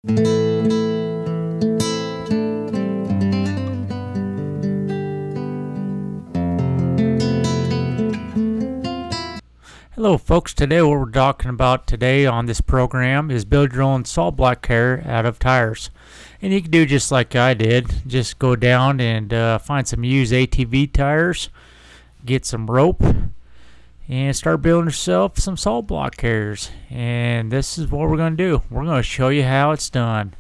Hello folks, today what we're talking about today on this program is build your own salt block carrier out of tires. And you can do just like I did, just go down and find some used ATV tires, get some rope, and start building yourself some salt block carriers. And this is what we're going to do. We're going to show you how it's done.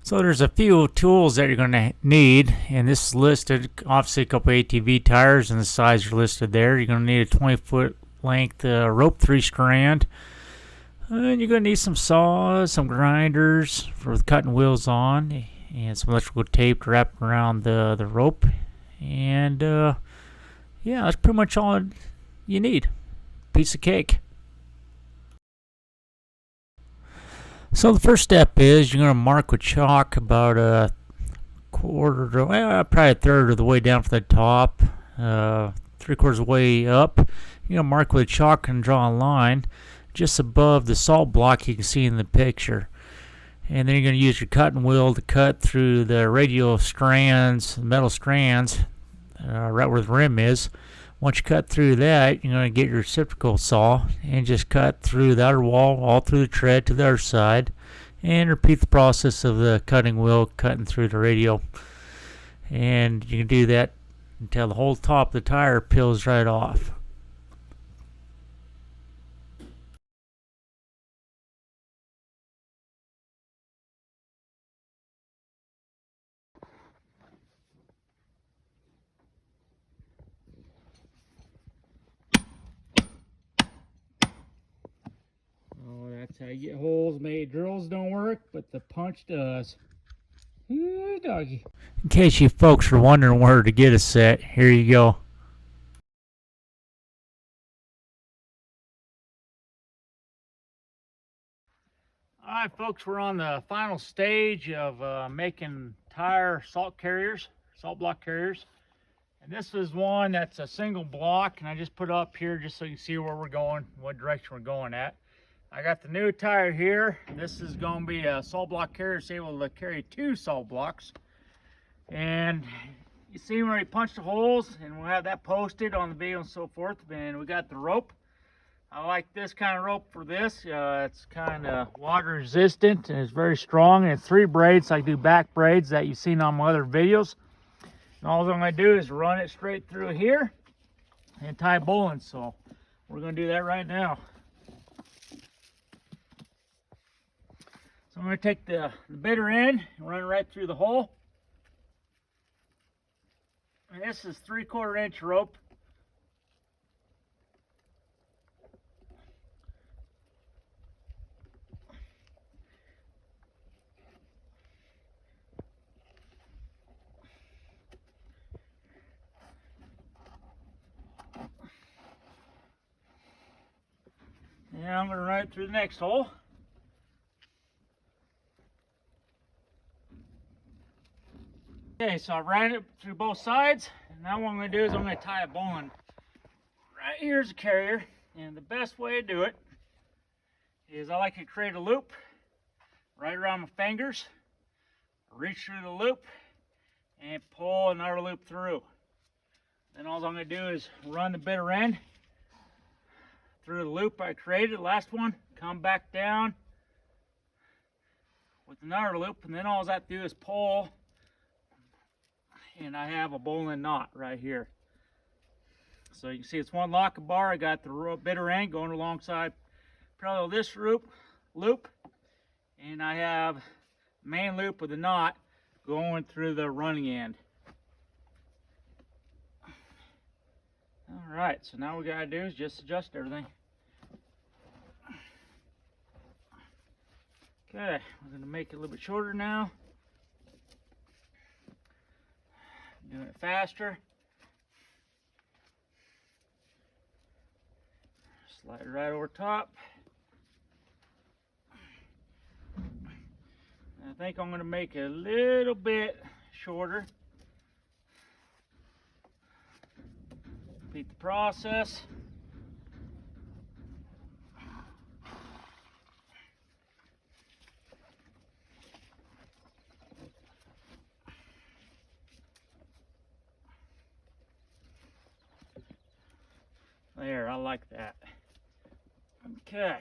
So there's a few tools that you're going to need, and this is listed. Obviously a couple ATV tires and the size are listed there. You're going to need a 20-foot length rope, 3-strand. And you're going to need some saws, some grinders for cutting wheels on, and some electrical tape wrapped around the rope. And yeah, that's pretty much all you need. Piece of cake. So the first step is you're going to mark with chalk about a quarter to, probably a third of the way down from the top, 3/4 of the way up. You're going to mark with chalk and draw a line just above the salt block you can see in the picture. And then you're going to use your cutting wheel to cut through the radial strands, metal strands, right where the rim is. Once you cut through that, you're going to get your reciprocal saw and just cut through the outer wall, all through the tread to the other side, and repeat the process of the cutting wheel, cutting through the radial. And you can do that until the whole top of the tire peels right off. Oh, that's how you get holes made. Drills don't work, but the punch does. Ooh, doggy. In case you folks are wondering where to get a set, here you go. Alright folks, we're on the final stage of making tire salt carriers, salt block carriers. And this is one that's a single block, and I just put it up here just so you can see where we're going, what direction we're going at. I got the new tire here. This is going to be a salt block carrier. It's able to carry 2 salt blocks. And you see where he punched the holes, and we'll have that posted on the video and so forth. And we got the rope. I like this kind of rope for this. It's kind of water resistant and it's very strong. And it's 3 braids. I do back braids that you've seen on my other videos. And all I'm going to do is run it straight through here and tie bowline. So we're going to do that right now. So I'm going to take the bitter end and run it right through the hole. And this is 3/4 inch rope. And I'm going to run it through the next hole. Okay, so I ran it through both sides, and now what I'm going to do is I'm going to tie a bowline. Right here's a carrier, and the best way to do it is I like to create a loop right around my fingers, reach through the loop, and pull another loop through. Then all I'm going to do is run the bitter end through the loop I created, the last one, come back down with another loop, and then all I have to do is pull, and I have a bowline knot right here. So you can see it's one lock bar. I got the bitter end going alongside parallel this loop, and I have main loop with the knot going through the running end. All right, so now what we gotta do is just adjust everything. Okay, we're gonna make it a little bit shorter now. Doing it faster. Slide it right over top. And I think I'm going to make it a little bit shorter. Repeat the process. like that. Okay.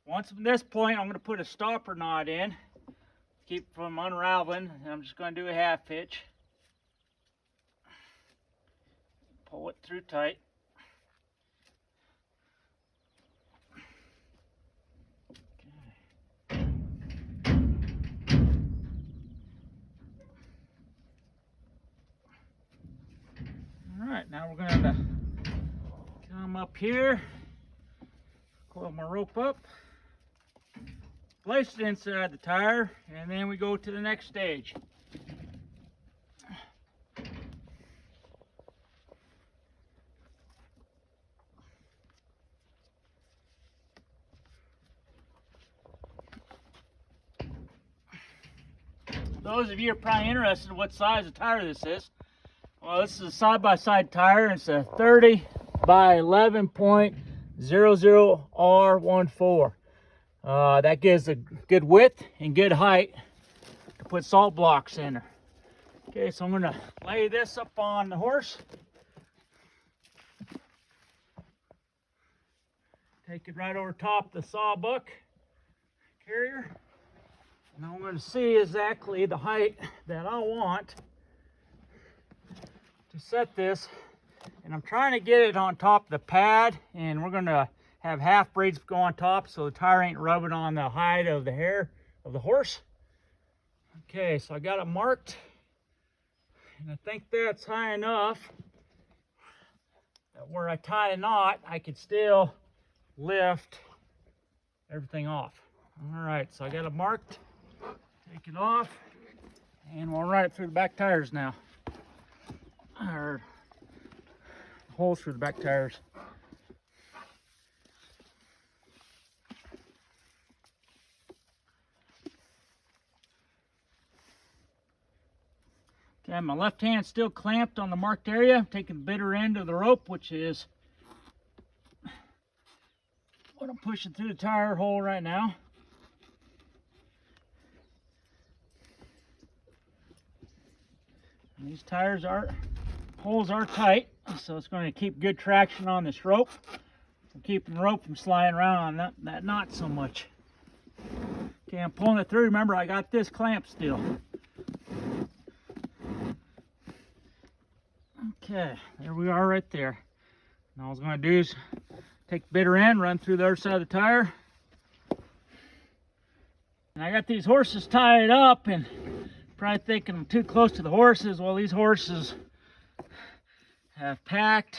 Once from this point, I'm going to put a stopper knot in, keep it from unraveling, and I'm just going to do a half hitch. Pull it through tight. Alright, now we're going to come up here, coil my rope up, place it inside the tire, and then we go to the next stage. Those of you are probably interested in what size of tire this is. Well, this is a side-by-side tire. It's a 30 by 11.00R14. That gives a good width and good height to put salt blocks in there. Okay, so I'm going to lay this up on the horse. Take it right over top the sawbuck carrier. And I'm going to see exactly the height that I want to set this. And I'm trying to get it on top of the pad, and we're going to have half braids go on top so the tire ain't rubbing on the hide of the hair of the horse. Okay, so I got it marked, and I think that's high enough that where I tie a knot, I could still lift everything off. All right, so I got it marked. Take it off, and we'll run it through the back tires now. Or holes through the back tires. Okay, my left hand's still clamped on the marked area. I'm taking the bitter end of the rope, which is what I'm pushing through the tire hole right now. And these holes are tight, so it's going to keep good traction on this rope, and keeping the rope from sliding around on that knot so much. Okay, I'm pulling it through. Remember, I got this clamp still. Okay, there we are right there. Now all I was going to do is take the bitter end, run through the other side of the tire. And I got these horses tied up, and probably thinking I'm too close to the horses. Well, these horses have packed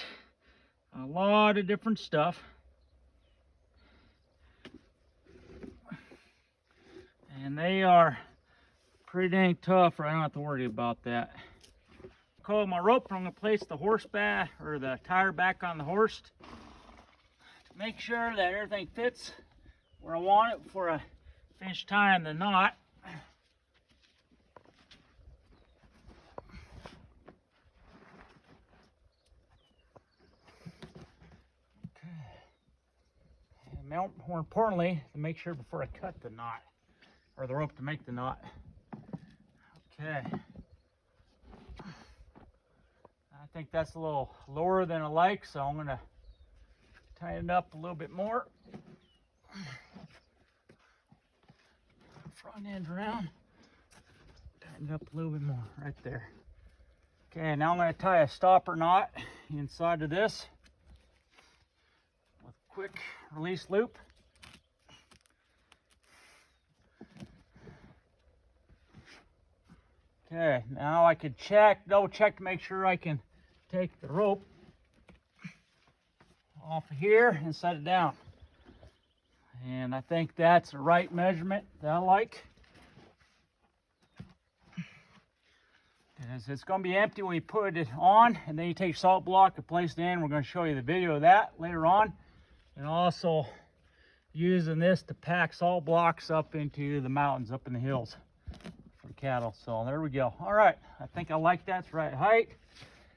a lot of different stuff. And they are pretty dang tough, or I don't have to worry about that. Coil my rope, I'm going to place the horse back, or the tire back on the horse to make sure that everything fits where I want it before I finish tying the knot. More importantly, to make sure before I cut the knot, or the rope to make the knot. Okay. I think that's a little lower than I like, so I'm going to tighten it up a little bit more. Front end around. Tighten it up a little bit more, right there. Okay, now I'm going to tie a stopper knot inside of this with a quick release loop. Okay, now I could double check to make sure I can take the rope off of here and set it down. And I think that's the right measurement that I like. It's going to be empty when you put it on, and then you take salt block and place it in. We're going to show you the video of that later on. And also using this to pack salt blocks up into the mountains, up in the hills for cattle. So there we go. All right, I think I like that. It's right height.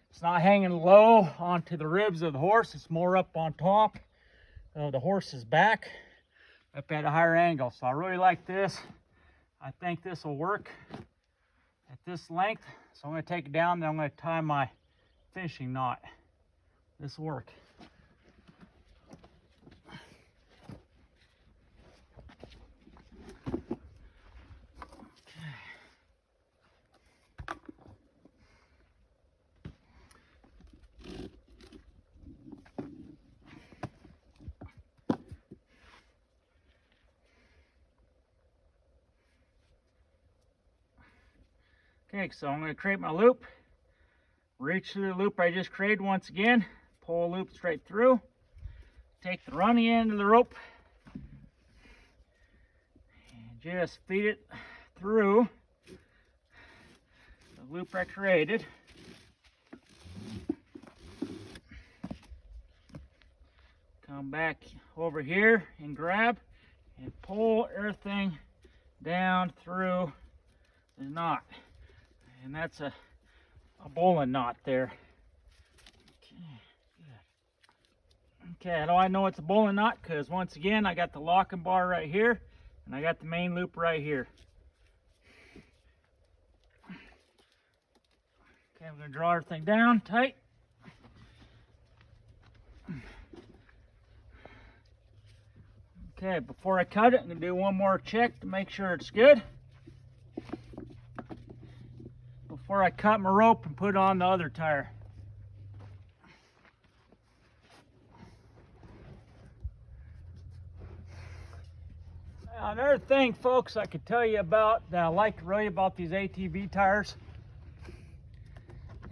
It's not hanging low onto the ribs of the horse. It's more up on top of the horse's back, up at a higher angle. So I really like this. I think this will work at this length. So I'm going to take it down, then I'm going to tie my finishing knot. This will work. Okay, so I'm going to create my loop. Reach through the loop I just created once again. Pull a loop straight through. Take the running end of the rope and just feed it through the loop I created. Come back over here and grab and pull everything down through the knot. And that's a bowling knot there. Okay, how do I know it's a bowling knot? Because once again, I got the locking bar right here, and I got the main loop right here. Okay, I'm going to draw everything down tight. Okay, before I cut it, I'm going to do one more check to make sure it's good. Before I cut my rope and put on the other tire. Now, another thing, folks, I could tell you about that I like really about these ATV tires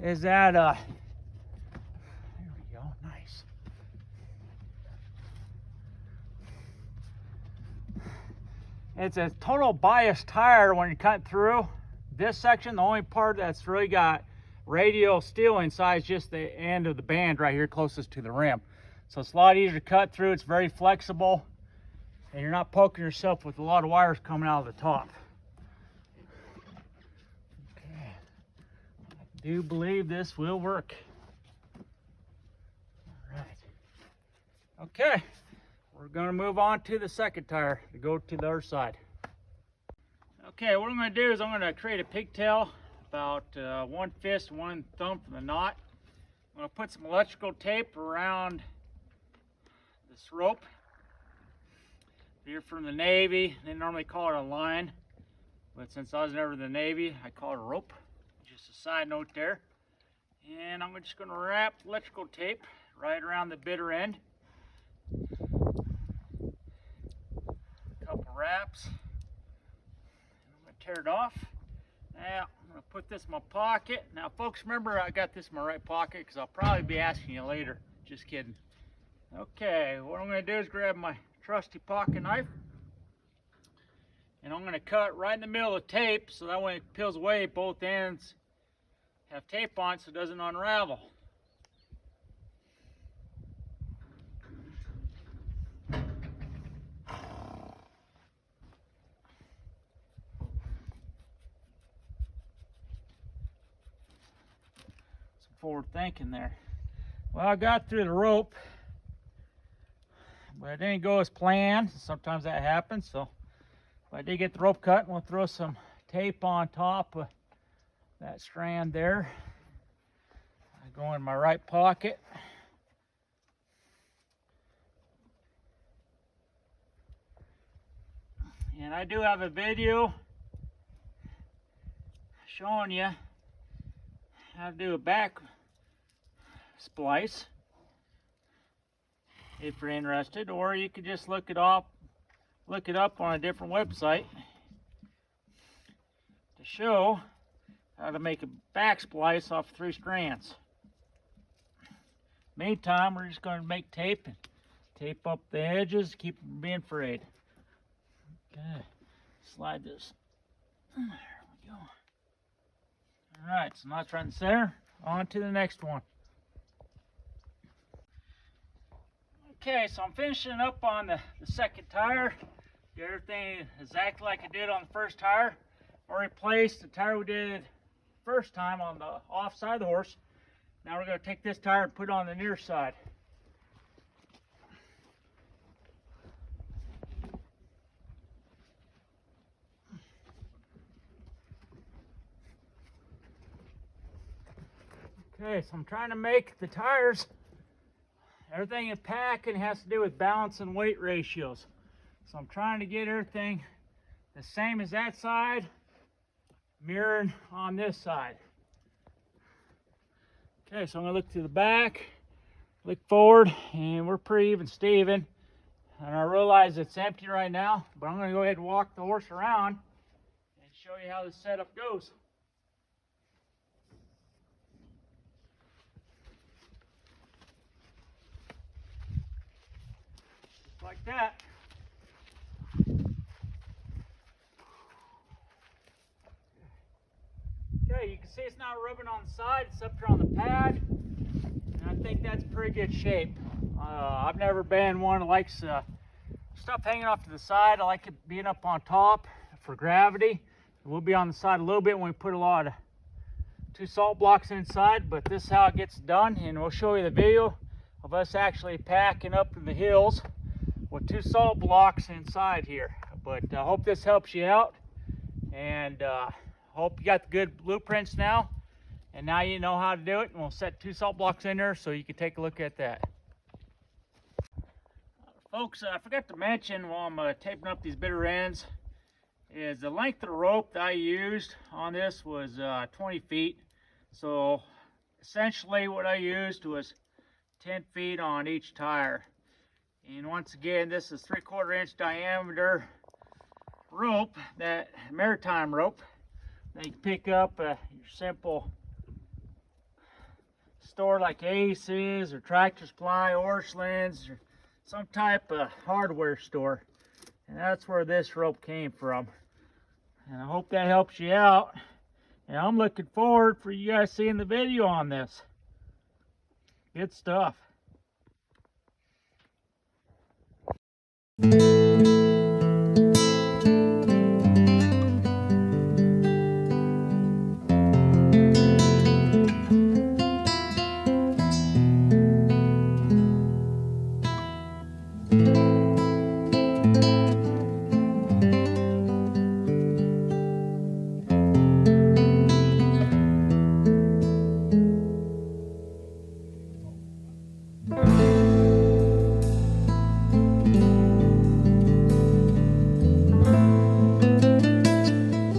is that, there we go, nice. It's a total bias tire when you cut through. This section, the only part that's really got radial steel inside is just the end of the band right here closest to the rim. So it's a lot easier to cut through. It's very flexible, and you're not poking yourself with a lot of wires coming out of the top. Okay, I do believe this will work. All right. Okay, we're going to move on to the second tire to go to the other side. Okay, what I'm going to do is I'm going to create a pigtail about 1 fist, 1 thumb from the knot. I'm going to put some electrical tape around this rope. If you're from the Navy, they normally call it a line, but since I was never in the Navy, I call it a rope. Just a side note there. And I'm just going to wrap electrical tape right around the bitter end. A couple wraps. Tear it off. Now I'm going to put this in my pocket. Now folks, remember I got this in my right pocket because I'll probably be asking you later. Just kidding. Okay, what I'm going to do is grab my trusty pocket knife and I'm going to cut right in the middle of the tape so that when it peels away, both ends have tape on so it doesn't unravel. Forward thinking there. Well, I got through the rope, but it didn't go as planned. Sometimes that happens. So I did get the rope cut, and we'll throw some tape on top of that strand there. I go in my right pocket. And I do have a video showing you how to do a back splice if you're interested, or you could just look it up on a different website to show how to make a back splice off 3 strands. Meantime, we're just going to make tape and tape up the edges, keep them from being frayed. Okay, slide this. There we go. Alright, so knot's right in the center. On to the next one. Okay, so I'm finishing up on the second tire. Did everything exactly like I did on the first tire. I replaced the tire we did first time on the off side of the horse. Now we're going to take this tire and put it on the near side. Okay, so I'm trying to make the tires, everything in packing has to do with balance and weight ratios. So I'm trying to get everything the same as that side, mirroring on this side. Okay, so I'm going to look to the back, look forward, and we're pretty even Steven. And I realize it's empty right now, but I'm going to go ahead and walk the horse around and show you how the setup goes. like that. Okay, you can see it's not rubbing on the side, it's up here on the pad, and I think that's pretty good shape. I've never been one that likes stuff hanging off to the side. I like it being up on top for gravity. We'll be on the side a little bit when we put a lot of 2 salt blocks inside, but this is how it gets done, and we'll show you the video of us actually packing up in the hills with 2 salt blocks inside here. But I hope this helps you out, and hope you got the good blueprints now, and now you know how to do it. And we'll set 2 salt blocks in there so you can take a look at that. Folks, I forgot to mention while I'm taping up these bitter ends is the length of the rope that I used on this was 20 feet. So essentially what I used was 10 feet on each tire. And once again, this is 3/4 inch diameter rope, that maritime rope that you can pick up your simple store like Aces or Tractor Supply, Orscheln's, or some type of hardware store. And that's where this rope came from. And I hope that helps you out. And I'm looking forward for you guys seeing the video on this. Good stuff.